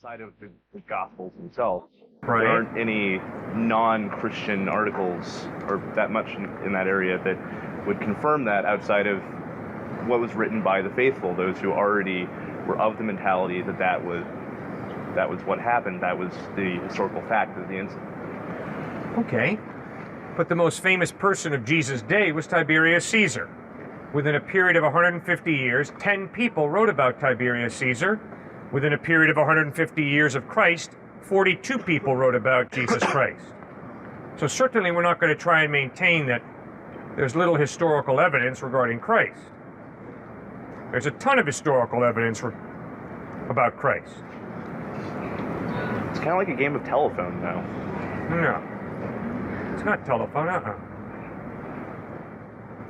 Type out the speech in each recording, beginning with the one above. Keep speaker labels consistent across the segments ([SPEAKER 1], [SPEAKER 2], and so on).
[SPEAKER 1] outside of the Gospels themselves.
[SPEAKER 2] Right.
[SPEAKER 1] There aren't any non-Christian articles or that much in that area that would confirm that outside of what was written by the faithful, those who already were of the mentality that that was what happened, that was the historical fact of the incident.
[SPEAKER 2] Okay. But the most famous person of Jesus' day was Tiberius Caesar. Within a period of 150 years, 10 people wrote about Tiberius Caesar. Within a period of 150 years of Christ, 42 people wrote about Jesus Christ. So certainly we're not going to try and maintain that there's little historical evidence regarding Christ. There's a ton of historical evidence about Christ.
[SPEAKER 1] It's kind of like a game of telephone, though.
[SPEAKER 2] No. It's not telephone,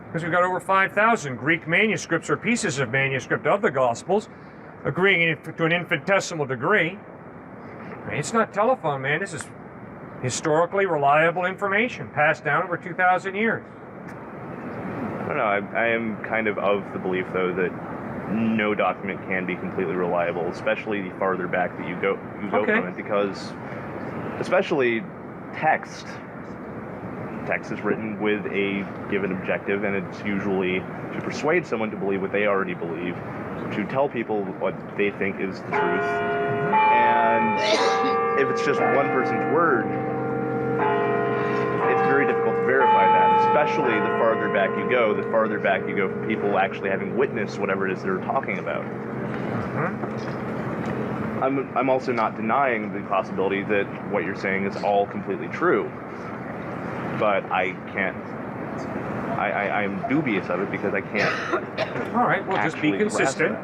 [SPEAKER 2] Because we've got over 5,000 Greek manuscripts or pieces of manuscript of the Gospels, agreeing to an infinitesimal degree. It's not telephone, man. This is historically reliable information passed down over 2,000 years.
[SPEAKER 1] I don't know. I am kind of the belief, though, that no document can be completely reliable, especially the farther back that you go
[SPEAKER 2] Okay.
[SPEAKER 1] from it, because especially text is written with a given objective, and it's usually to persuade someone to believe what they already believe, to tell people what they think is the truth. And if it's just one person's word, it's very difficult to verify that, especially the farther back you go from people actually having witnessed whatever it is they're talking about. I'm also not denying the possibility that what you're saying is all completely true, but I'm dubious of it because I can't.
[SPEAKER 2] All right, well, just be consistent.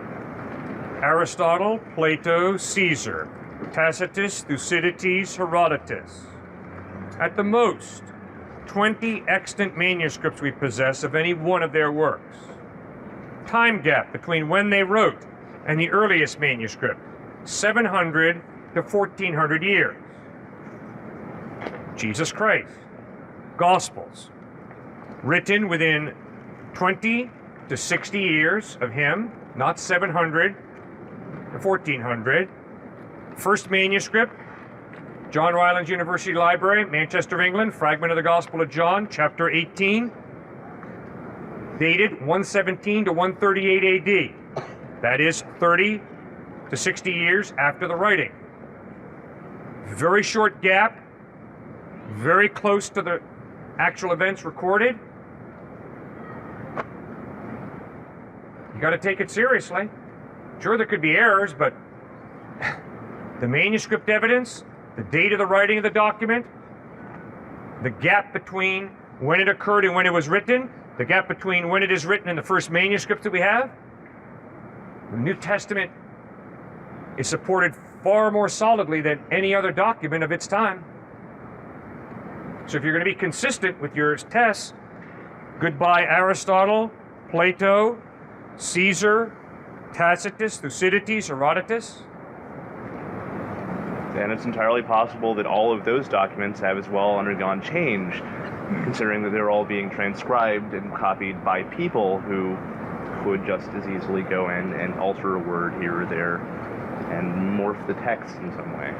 [SPEAKER 2] Aristotle, Plato, Caesar, Tacitus, Thucydides, Herodotus. At the most, 20 extant manuscripts we possess of any one of their works. Time gap between when they wrote and the earliest manuscript, 700 to 1400 years. Jesus Christ, Gospels, written within 20 to 60 years of him, not 700 to 1400. First manuscript, John Rylands University Library, Manchester, England, fragment of the Gospel of John, chapter 18, dated 117 to 138 AD. That is 30 to 60 years after the writing. Very short gap, very close to the actual events recorded. You got to take it seriously. Sure, there could be errors, but the manuscript evidence, the date of the writing of the document, the gap between when it occurred and when it was written, the gap between when it is written and the first manuscript that we have, the New Testament is supported far more solidly than any other document of its time. So if you're going to be consistent with your tests, goodbye Aristotle, Plato, Caesar, Tacitus, Thucydides, Herodotus.
[SPEAKER 1] And it's entirely possible that all of those documents have as well undergone change, considering that they're all being transcribed and copied by people who could just as easily go in and alter a word here or there and morph the text in some way.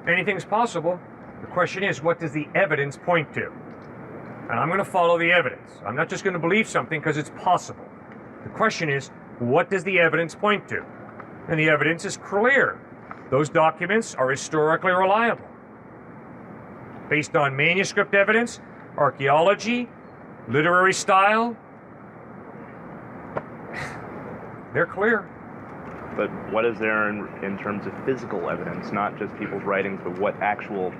[SPEAKER 2] Anything's possible. The question is, what does the evidence point to? And I'm going to follow the evidence. I'm not just going to believe something because it's possible. The question is, what does the evidence point to? And the evidence is clear. Those documents are historically reliable. Based on manuscript evidence, archaeology, literary style, they're clear.
[SPEAKER 1] But what is there in terms of physical evidence, not just people's writings, but what actual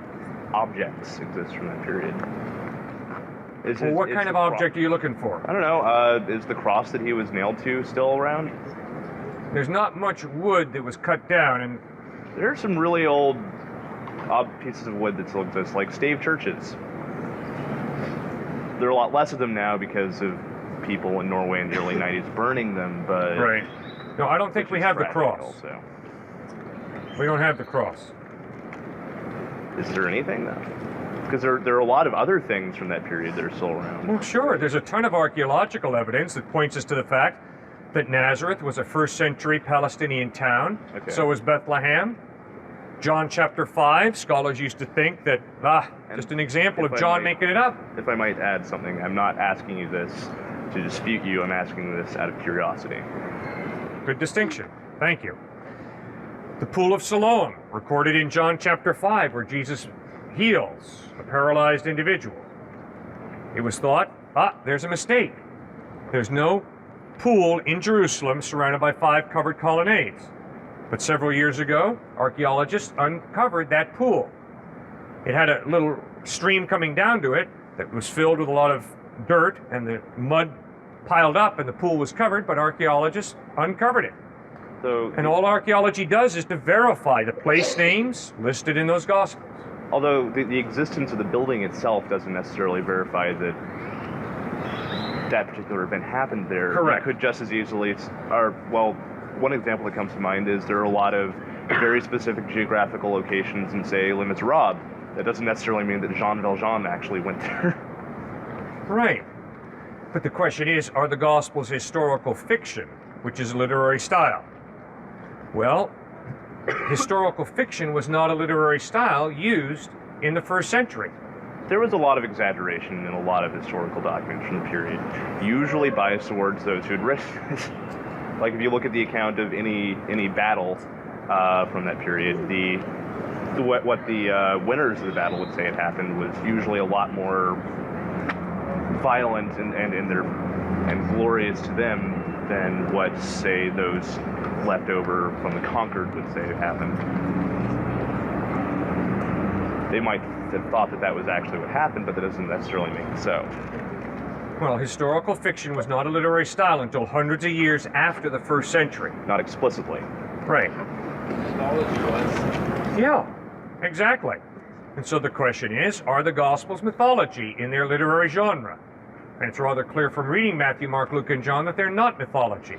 [SPEAKER 1] objects exist from that period?
[SPEAKER 2] What kind of object are you looking for?
[SPEAKER 1] I don't know. Is the cross that he was nailed to still around?
[SPEAKER 2] There's not much wood that was cut down, and
[SPEAKER 1] there are some really old pieces of wood that still exist, like stave churches. There are a lot less of them now because of people in Norway in the early 90s burning them, but...
[SPEAKER 2] Right. No, I don't think we have the cross.
[SPEAKER 1] Also.
[SPEAKER 2] We don't have the cross.
[SPEAKER 1] Is there anything, though? Because there are a lot of other things from that period that are still around.
[SPEAKER 2] Well, sure. There's a ton of archaeological evidence that points us to the fact that Nazareth was a first-century Palestinian town.
[SPEAKER 1] Okay.
[SPEAKER 2] So was Bethlehem. John chapter 5, scholars used to think that, just an example of John making it up.
[SPEAKER 1] If I might add something, I'm not asking you this to dispute you, I'm asking this out of curiosity.
[SPEAKER 2] Good distinction. Thank you. The pool of Siloam, recorded in John chapter 5, where Jesus heals a paralyzed individual. It was thought, there's a mistake. There's no pool in Jerusalem surrounded by 5 covered colonnades. But several years ago, archaeologists uncovered that pool. It had a little stream coming down to it that was filled with a lot of dirt, and the mud piled up and the pool was covered, but archaeologists uncovered it. And all archaeology does is to verify the place names listed in those Gospels.
[SPEAKER 1] Although the existence of the building itself doesn't necessarily verify that that particular event happened there.
[SPEAKER 2] Correct.
[SPEAKER 1] It could just as easily, one example that comes to mind is there are a lot of very specific geographical locations in, say, Les Miserables. That doesn't necessarily mean that Jean Valjean actually went there.
[SPEAKER 2] Right. But the question is, are the Gospels historical fiction, which is a literary style? Well, historical fiction was not a literary style used in the first century.
[SPEAKER 1] There was a lot of exaggeration in a lot of historical documents from the period, usually biased towards those who had written it. Like if you look at the account of any battle from that period, what the winners of the battle would say had happened was usually a lot more violent and glorious to them than what, say, those left over from the conquered would say happened. They might have thought that was actually what happened, but that doesn't necessarily make it so.
[SPEAKER 2] Well, historical fiction was not a literary style until hundreds of years after the first century.
[SPEAKER 1] Not explicitly.
[SPEAKER 2] Right.
[SPEAKER 3] Mythology was.
[SPEAKER 2] Yeah, exactly. And so the question is, are the Gospels mythology in their literary genre? And it's rather clear from reading Matthew, Mark, Luke, and John that they're not mythology.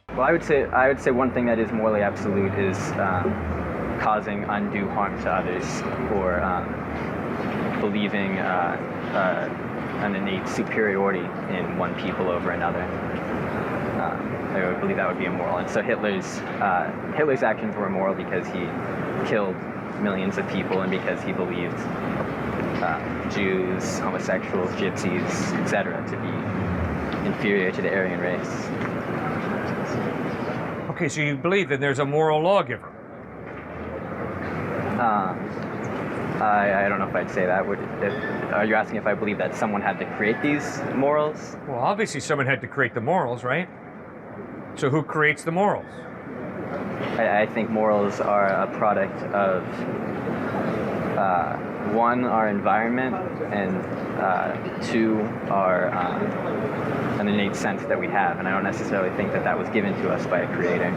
[SPEAKER 4] Well, I would say one thing that is morally absolute is causing undue harm to others, or believing an innate superiority in one people over another. I would believe that would be immoral. And so Hitler's actions were immoral because he killed millions of people and because he believed Jews, homosexuals, gypsies, etc. to be inferior to the Aryan race.
[SPEAKER 2] Okay, so you believe that there's a moral lawgiver?
[SPEAKER 4] I don't know if I'd say that. Are you asking if I believe that someone had to create these morals?
[SPEAKER 2] Well, obviously someone had to create the morals, right? So who creates the morals?
[SPEAKER 4] I think morals are a product of, one, our environment, and two, our an innate sense that we have. And I don't necessarily think that was given to us by a creator.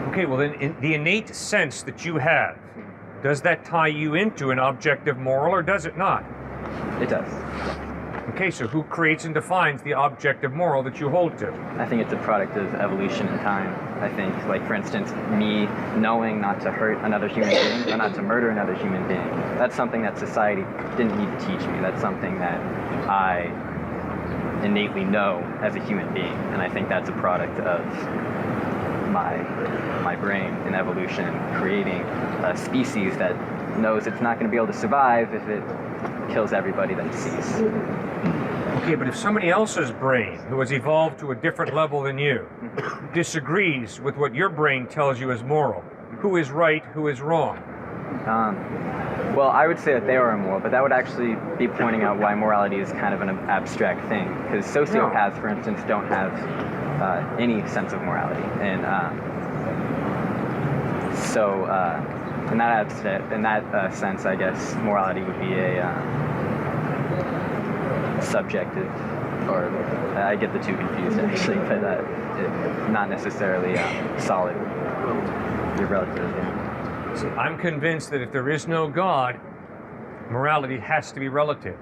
[SPEAKER 2] Okay, well then, the innate sense that you have, does that tie you into an objective moral, or does it not?
[SPEAKER 4] It does.
[SPEAKER 2] Okay, so who creates and defines the objective moral that you hold to?
[SPEAKER 4] I think it's a product of evolution and time. I think, like, for instance, me knowing not to hurt another human being or not to murder another human being, that's something that society didn't need to teach me. That's something that I innately know as a human being, and I think that's a product of my brain in evolution, creating a species that knows it's not going to be able to survive if it kills everybody that it sees.
[SPEAKER 2] Okay, but if somebody else's brain, who has evolved to a different level than you, disagrees with what your brain tells you is moral, who is right, who is wrong?
[SPEAKER 4] Well, I would say that they are immoral, but that would actually be pointing out why morality is kind of an abstract thing. Because sociopaths, for instance, don't have any sense of morality. And so in that sense, I guess morality would be a subjective, or I get the two confused actually, but not necessarily solid. Your relative. Yeah.
[SPEAKER 2] So I'm convinced that if there is no God, morality has to be relative.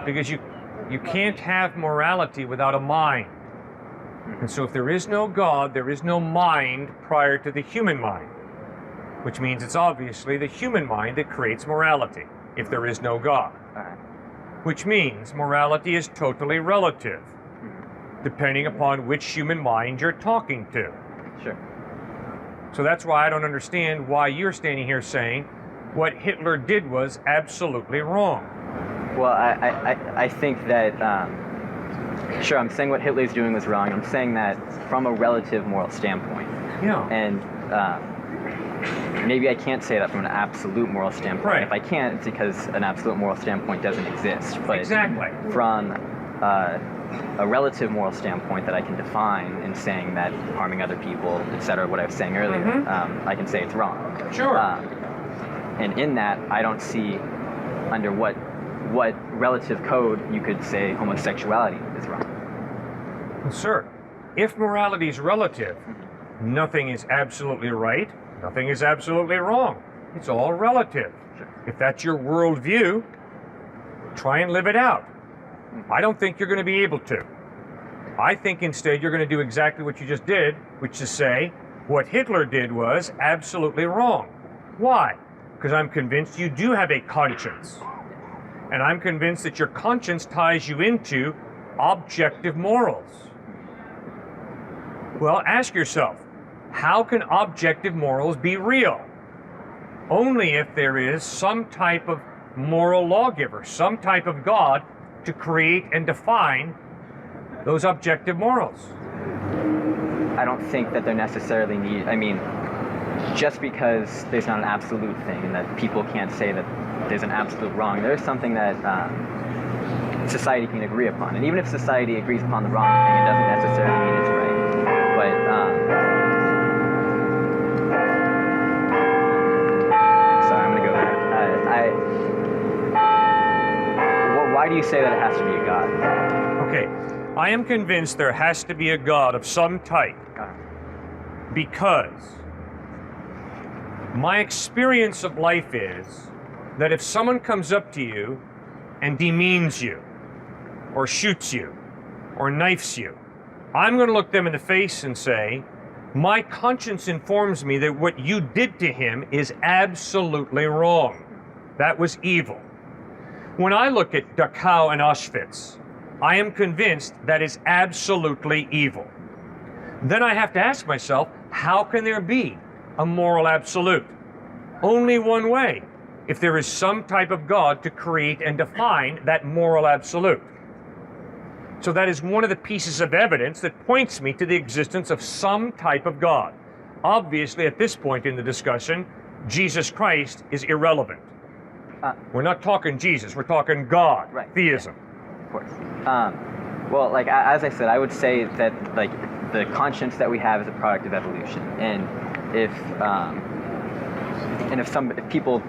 [SPEAKER 2] Because you can't have morality without a mind. And so if there is no God, there is no mind prior to the human mind. Which means it's obviously the human mind that creates morality, if there is no God.
[SPEAKER 4] All right.
[SPEAKER 2] which means morality is totally relative, depending upon which human mind you're talking to.
[SPEAKER 4] Sure.
[SPEAKER 2] So that's why I don't understand why you're standing here saying what Hitler did was absolutely wrong.
[SPEAKER 4] Well, I think that, sure, I'm saying what Hitler's doing was wrong. I'm saying that from a relative moral standpoint.
[SPEAKER 2] Yeah.
[SPEAKER 4] And maybe I can't say that from an absolute moral standpoint.
[SPEAKER 2] Right.
[SPEAKER 4] If I can't, it's because an absolute moral standpoint doesn't exist. But
[SPEAKER 2] Exactly.
[SPEAKER 4] from a relative moral standpoint that I can define in saying that harming other people, etc., what I was saying earlier, I can say it's wrong.
[SPEAKER 2] Sure.
[SPEAKER 4] And in that, I don't see under what relative code you could say homosexuality is wrong.
[SPEAKER 2] Well, sir, if morality is relative, nothing is absolutely right, nothing is absolutely wrong. It's all relative.
[SPEAKER 4] Sure.
[SPEAKER 2] If that's your worldview, try and live it out. I don't think you're going to be able to. I think instead you're going to do exactly what you just did, which is say what Hitler did was absolutely wrong. Why? Because I'm convinced you do have a conscience. And I'm convinced that your conscience ties you into objective morals. Well, ask yourself, how can objective morals be real? Only if there is some type of moral lawgiver, some type of God to create and define those objective morals.
[SPEAKER 4] I don't think that they're necessarily need. I mean, just because there's not an absolute thing and that people can't say that there's an absolute wrong, there's something that society can agree upon. And even if society agrees upon the wrong thing, it doesn't necessarily mean it's right. But sorry, I'm gonna go back. Why do you say that it has to be a God?
[SPEAKER 2] Okay, I am convinced there has to be a God of some type because my experience of life is that if someone comes up to you and demeans you, or shoots you, or knifes you, I'm going to look them in the face and say, my conscience informs me that what you did to him is absolutely wrong. That was evil. When I look at Dachau and Auschwitz, I am convinced that is absolutely evil. Then I have to ask myself, how can there be a moral absolute? Only one way, if there is some type of God to create and define that moral absolute. So that is one of the pieces of evidence that points me to the existence of some type of God. Obviously, at this point in the discussion, Jesus Christ is irrelevant. We're not talking Jesus, we're talking God,
[SPEAKER 4] right.
[SPEAKER 2] Theism.
[SPEAKER 4] Yeah, of course. Well, like as I said, I would say that like the conscience that we have is a product of evolution, and if people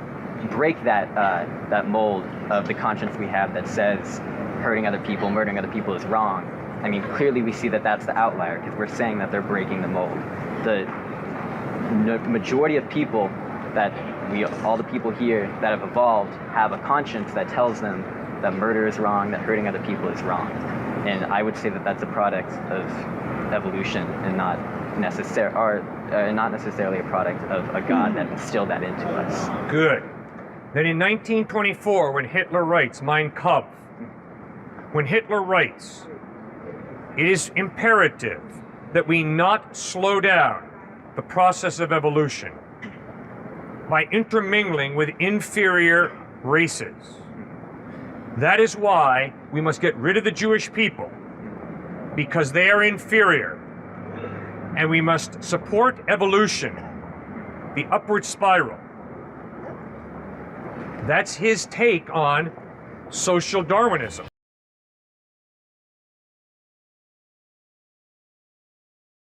[SPEAKER 4] break that mold of the conscience we have that says hurting other people, murdering other people is wrong, I mean, clearly we see that that's the outlier because we're saying that they're breaking the mold. The majority of people all the people here that have evolved have a conscience that tells them that murder is wrong, that hurting other people is wrong. And I would say that that's a product of evolution and not necessarily a product of a God that instilled that into us.
[SPEAKER 2] Good. Then in 1924, when Hitler writes Mein Kampf, when Hitler writes, it is imperative that we not slow down the process of evolution by intermingling with inferior races. That is why we must get rid of the Jewish people, because they are inferior, and we must support evolution, the upward spiral. That's his take on social Darwinism.